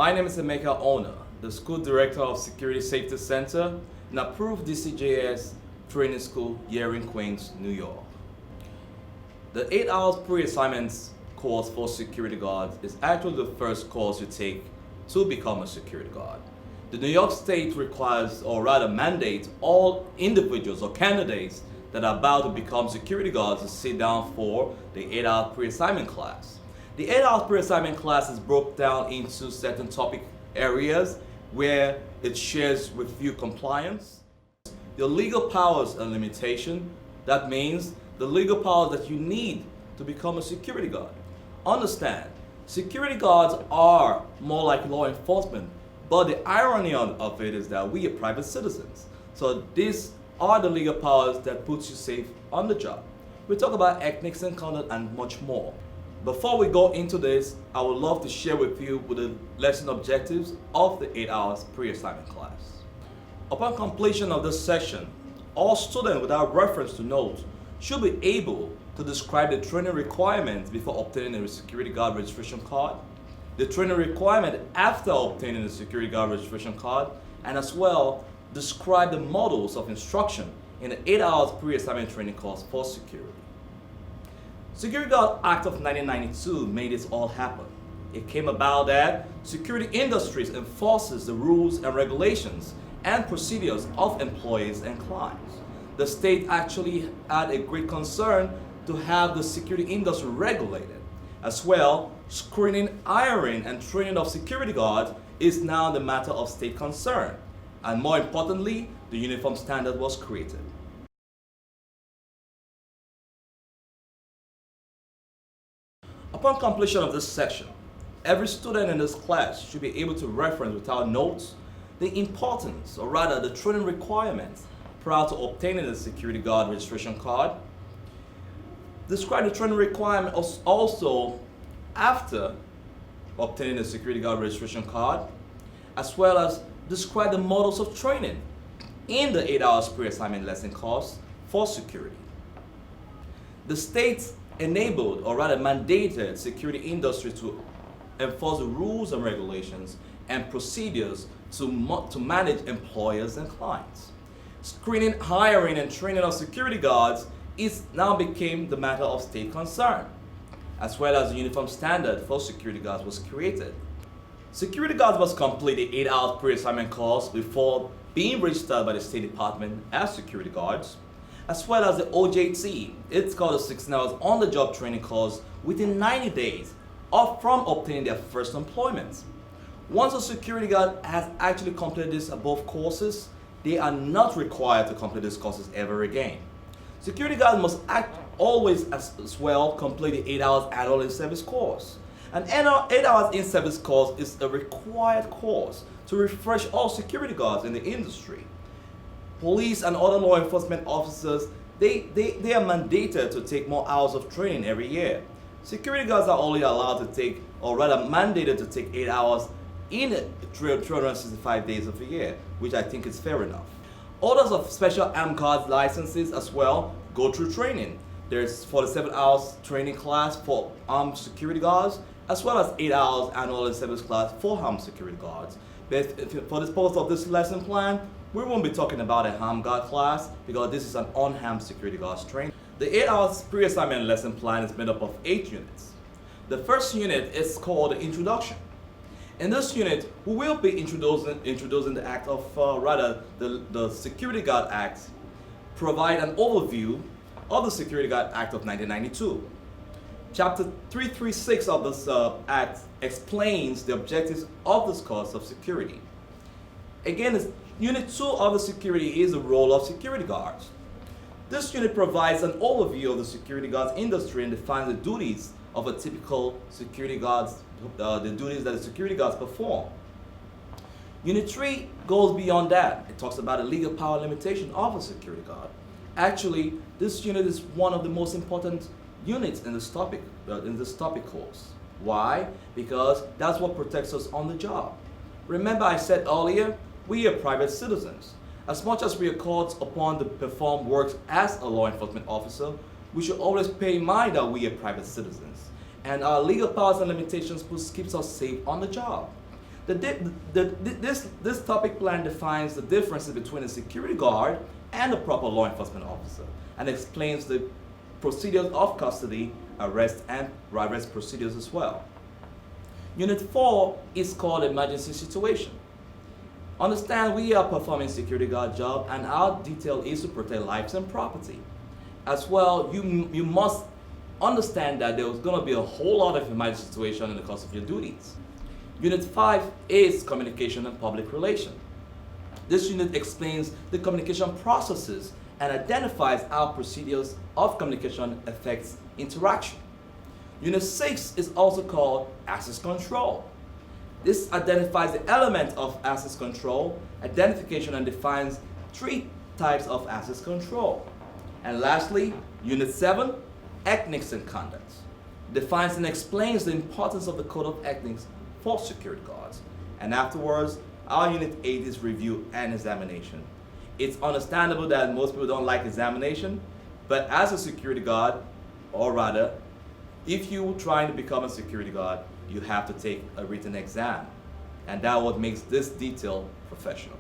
My name is Emeka Ona, the School Director of Security Safety Center, an approved DCJS training school here in Queens, New York. The 8 hours pre-assignment course for security guards is actually the first course you take to become a security guard. The New York State requires, or rather mandates, all individuals or candidates that are about to become security guards to sit down for the 8 hour pre-assignment class. The 8 hour pre-assignment class is broken down into certain topic areas where it shares with you compliance, your legal powers and limitation. That means the legal powers that you need to become a security guard. Understand, security guards are more like law enforcement, but the irony of it is that we are private citizens. So these are the legal powers that puts you safe on the job. We talk about ethics and conduct and much more. Before we go into this, I would love to share with you with the lesson objectives of the 8 hours pre-assignment class. Upon completion of this section, all students without reference to notes should be able to describe the training requirements before obtaining a security guard registration card, the training requirement after obtaining the security guard registration card, and as well describe the models of instruction in the 8 hours pre-assignment training course for security. Security Guard Act of 1992 made this all happen. It came about that security industries enforces the rules and regulations and procedures of employees and clients. The state actually had a great concern to have the security industry regulated. As well, screening, hiring, and training of security guards is now the matter of state concern. And more importantly, the uniform standard was created. Upon completion of this section, every student in this class should be able to reference without notes the importance, or rather the training requirements prior to obtaining the security guard registration card, describe the training requirement also after obtaining the security guard registration card, as well as describe the models of training in the 8 hours pre-assignment lesson course for security. The state enabled, or rather mandated, security industry to enforce the rules and regulations and procedures to manage employers and clients. Screening, hiring, and training of security guards now became the matter of state concern, as well as the uniform standard for security guards was created. Security guards must complete the 8 hours pre-assignment course before being registered by the State Department as security guards, as well as the OJT. It's called a 16 hours on-the-job training course within 90 days from obtaining their first employment. Once a security guard has actually completed these above courses, they are not required to complete these courses ever again. Security guards must always as well complete the 8 hours annual in-service course. An 8 hours in-service course is a required course to refresh all security guards in the industry. Police and other law enforcement officers, they are mandated to take more hours of training every year. Security guards are only allowed to take, or rather mandated to take 8 hours in 365 days of the year, which I think is fair enough. Others of special armed guards licenses as well go through training. There's 47 hours training class for armed security guards, as well as 8 hours annual in-service class for armed security guards. But for the purpose of this lesson plan, we won't be talking about a armed guard class because this is an unarmed security guards training. The 8 hours pre-assignment lesson plan is made up of 8 units. The first unit is called the introduction. In this unit, we will be introducing the act of, the Security Guard Act, provide an overview of the Security Guard Act of 1992. Chapter 336 of this act explains the objectives of this course of security. Again, Unit 2 of the security is the role of security guards. This unit provides an overview of the security guards industry and defines the duties of a typical security guards, the duties that the security guards perform. Unit 3 goes beyond that. It talks about the legal power limitation of a security guard. Actually, this unit is one of the most important units in this topic course. Why? Because that's what protects us on the job. Remember I said earlier, we are private citizens. As much as we are called upon to perform work as a law enforcement officer, we should always pay in mind that we are private citizens. And our legal powers and limitations keeps us safe on the job. This topic plan defines the differences between a security guard and a proper law enforcement officer and explains the procedures of custody, arrest, and arrest procedures as well. Unit 4 is called emergency situation. Understand we are performing security guard job and our detail is to protect lives and property. As well, you must understand that there's going to be a whole lot of emergency situation in the course of your duties. Unit 5 is communication and public relation. This unit explains the communication processes and identifies how procedures of communication affects interaction. Unit 6 is also called access control. This identifies the element of access control, identification, and defines 3 types of access control. And lastly, Unit 7, ethics and conduct, defines and explains the importance of the code of ethics for security guards. And afterwards, our Unit 8 is review and examination. It's understandable that most people don't like examination, but as a security guard, or rather, if you're trying to become a security guard, you have to take a written exam. And that's what makes this detail professional.